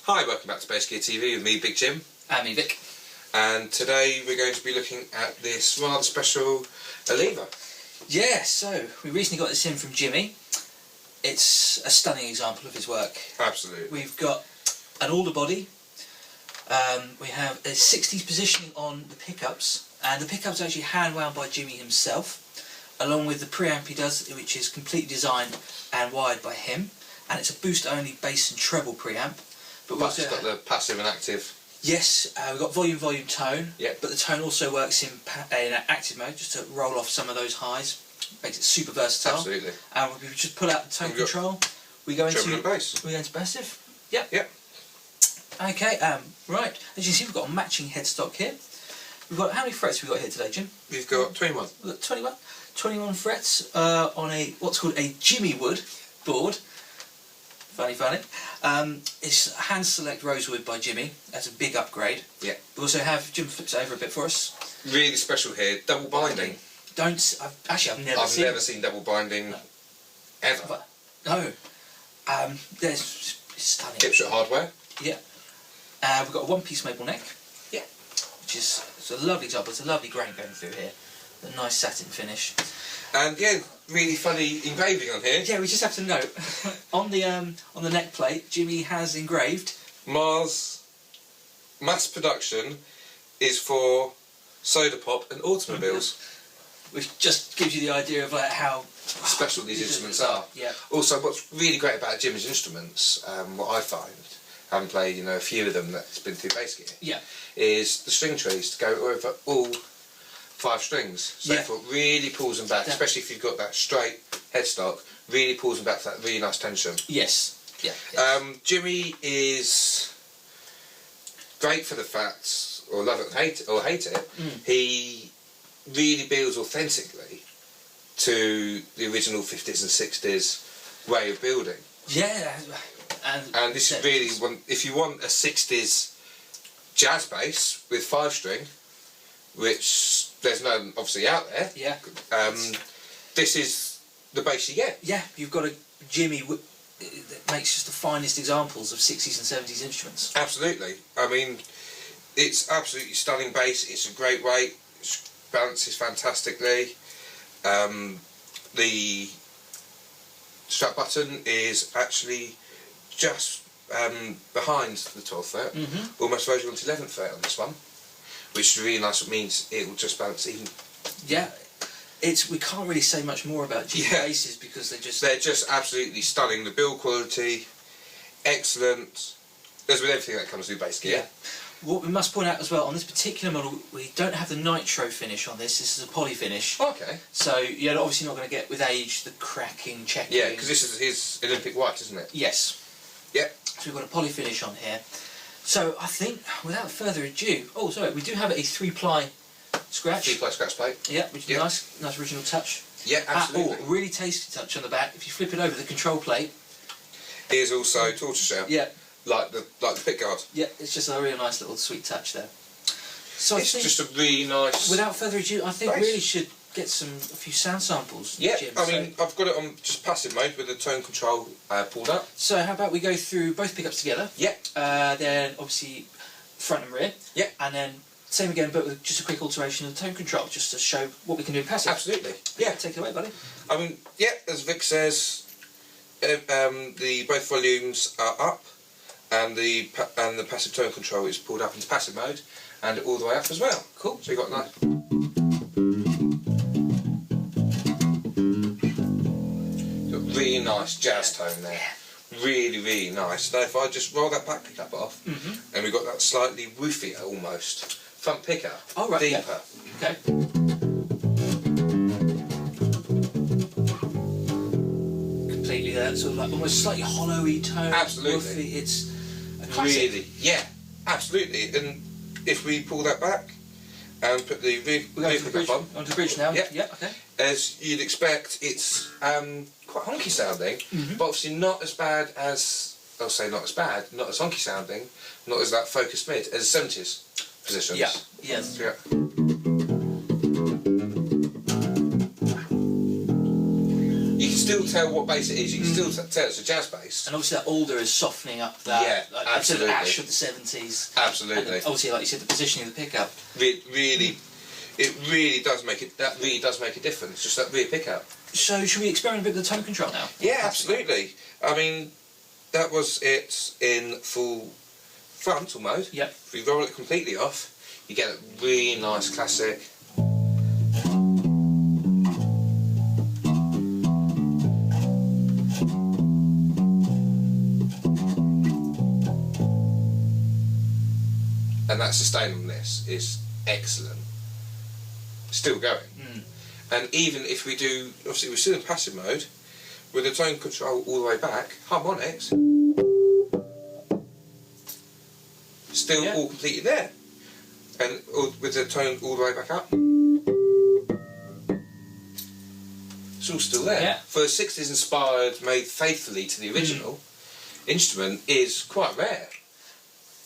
Hi, welcome back to Bass Gear TV with me, Big Jim. And me, Vic. And today we're going to be looking at this rather special Alleva. Yeah, so we recently got this in from Jimmy. It's a stunning example of his work. Absolutely. We've got an alder body. We have a 60s positioning on the pickups, and the pickups are actually hand wound by Jimmy himself, along with the preamp he does, which is completely designed and wired by him. And it's a boost-only bass and treble preamp. But it's got the passive and active. Yes, we've got volume, tone. Yep. But the tone also works in active mode, just to roll off some of those highs. Makes it super versatile. Absolutely. And we just pull out the tone control. We go into bass. We go into passive. Yep. Yep. Okay. Right. As you can see, we've got a matching headstock here. We've got how many frets have we got here today, Jim? We've got 21. We've got 21. 21 frets on a what's called a Jimmy Wood board. Funny. It's hand select rosewood by Jimmy. That's a big upgrade. Yeah. We also have Jim flips it over a bit for us. Really special here, double binding. I've never seen double binding ever. No. It's stunning. Hipshot hardware. Yeah. We've got a one-piece maple neck. Yeah. Which is a lovely example. It's a lovely grain going through here. A nice satin finish. And yeah, really funny engraving on here. Yeah, we just have to note on the neck plate, Jimmy has engraved Mars mass production is for soda pop and automobiles. Which just gives you the idea of like how special these instruments are. Yeah. Also, what's really great about Jimmy's instruments, what I find, having played a few of them that's been through Bass Gear, yeah, is the string trees to go over all 5 strings. So therefore it really pulls them back, especially if you've got that straight headstock, really pulls them back to that really nice tension. Yes. Yeah. Jimmy is great for the fact, or love it or hate it, he really builds authentically to the original 50s and 60s way of building. Yeah. And this is really, if you want a 60s jazz bass with 5-string, which there's none obviously out there. Yeah. This is the bass you get. Yeah, you've got a Jimmy that makes just the finest examples of 60s and 70s instruments. Absolutely. I mean, it's absolutely stunning bass. It's a great weight. It balances fantastically. The strap button is actually just behind the 12th fret, almost verging onto 11th fret on this one. Which is really nice. It means it will just balance even. Yeah, we can't really say much more about Jimmy basses because they're just absolutely stunning. The build quality, excellent. As with everything that comes through Bass Gear. Yeah. What we must point out as well, on this particular model, we don't have the nitro finish on this. This is a poly finish. Okay. So you're obviously not going to get with age the cracking, checking. Yeah, because this is his Olympic white, isn't it? Yes. Yep. So we've got a poly finish on here. So I think, without further ado, we do have a 3-ply scratch. 3-ply scratch plate. Yeah, which is nice original touch. Yeah, absolutely. Really tasty touch on the back. If you flip it over, the control plate is also tortoiseshell. Yeah. Like the pick guard. Yeah, it's just a really nice little sweet touch there. So it's just a really nice. Without further ado, I think we really should get a few sound samples. Yeah, Jim, I mean, I've got it on just passive mode with the tone control pulled up. So how about we go through both pickups together? Yeah. Then obviously front and rear. Yeah. And then same again, but with just a quick alteration of the tone control, just to show what we can do in passive. Absolutely. Yeah. Take it away, buddy. I mean, yeah, as Vic says, both volumes are up, and the passive tone control is pulled up into passive mode, and all the way up as well. Cool. So you got nice. Really nice jazz tone there. Really, really nice. Now if I just roll that back pickup off, and we've got that slightly woofier almost front pickup, deeper. Yeah. Okay. Completely that sort of like almost slightly hollowy tone. Absolutely. Woofy. It's a classic. Really, yeah, absolutely. And if we pull that back and put the rear pickup on. Onto the bridge now? Yeah. Yeah, okay. As you'd expect, it's quite honky sounding, but obviously not as bad as, I'll say not as bad, not as honky sounding, not as that focused mid, as 70s positions. Yeah. Yes. Yeah. You can still tell what bass it is. You can still tell it's a jazz bass. And obviously that alder is softening up that sort of ash of the 70s. Absolutely. And obviously, like you said, the positioning of the pickup. It really does make it. That really does make a difference. Just that rear pickup. So should we experiment a bit with the tone control now? Yeah, absolutely. I mean, that was it in full frontal mode. Yep. If we roll it completely off, you get a really nice classic. And that sustain on this is excellent. Still going. And even if we do, obviously we're still in passive mode, with the tone control all the way back, harmonics, still all completely there. And with the tone all the way back up, it's all still there. Yeah. For a 60s inspired, made faithfully to the original instrument is quite rare.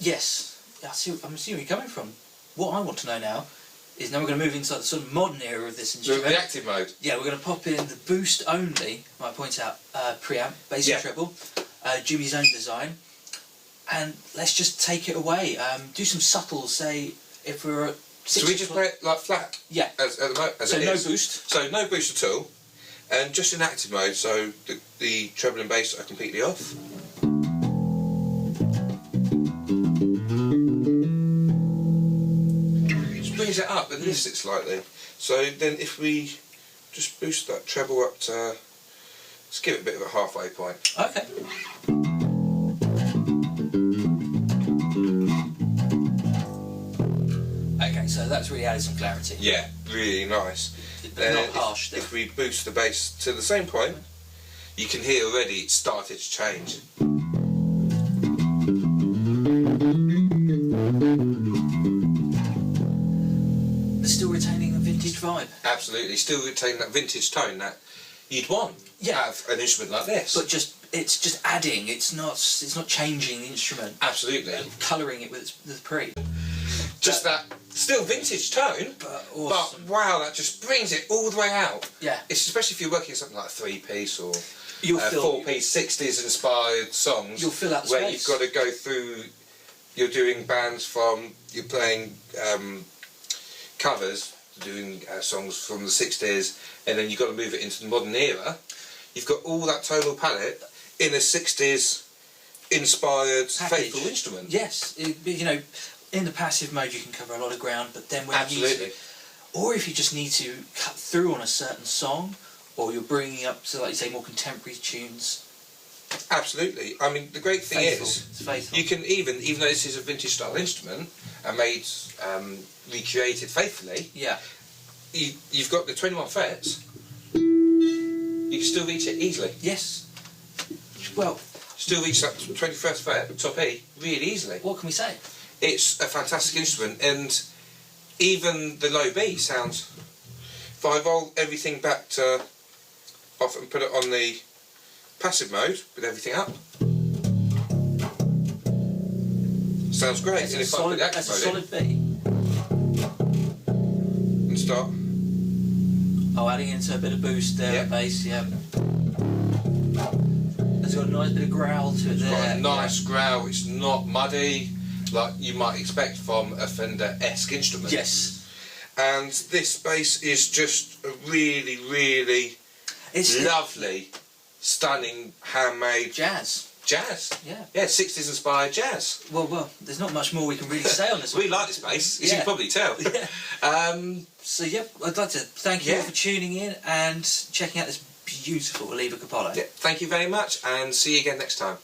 Yes. I'm seeing where you're coming from. What I want to know now is now we're going to move into the sort of modern era of this instrument. The active mode. Yeah, we're going to pop in the boost only, I point out, preamp, bass and treble, Jimmy's own design, and let's just take it away. Do some subtles, say, if we're at... So we just play it like flat? Yeah. As the so no boost? So no boost at all, and just in active mode, so the treble and bass are completely off. Brings it up and lifts it slightly. So then if we just boost that treble up to, let's give it a bit of a halfway point. Okay. Okay, so that's really added some clarity. Yeah, really nice. Not harsh. If we boost the bass to the same point, you can hear already it's started to change. Still retaining a vintage vibe. Absolutely, still retaining that vintage tone that you'd want out of an instrument like this. But it's just adding. It's not changing the instrument. Absolutely. Colouring it with the pre. Just that still vintage tone, but awesome. But wow, that just brings it all the way out. Yeah. It's especially if you're working on something like a 3-piece or you'll 4-piece, 60s inspired songs. You'll fill out the where space. you've got to go through. You're doing bands from. You're playing. Covers, doing songs from the 60s, and then you've got to move it into the modern era. You've got all that tonal palette in a 60s inspired faithful instrument. Yes, you know, in the passive mode you can cover a lot of ground, but then when you use it, or if you just need to cut through on a certain song, or you're bringing up to, like you say, more contemporary tunes. Absolutely. I mean, the great thing is, you can even though this is a vintage style instrument and made, recreated faithfully, you've got the 21 frets, you can still reach it easily. Yes. Well, still reach that 21st fret, top E, really easily. What can we say? It's a fantastic instrument, and even the low B sounds, if I roll everything back to off and put it on the passive mode with everything up, sounds great. That's and if I put the active mode solid B. And start. Oh, adding into a bit of boost there, bass, It's got a nice bit of growl to it there. It's got a nice growl. It's not muddy like you might expect from a Fender-esque instrument. Yes. And this bass is just a really, really lovely, stunning, handmade jazz. Yeah, 60s inspired jazz. Well, there's not much more we can really say on this one. We like this bass, as you can probably tell. So, I'd like to thank you all for tuning in and checking out this beautiful Alleva Coppollo. Thank you very much, and see you again next time.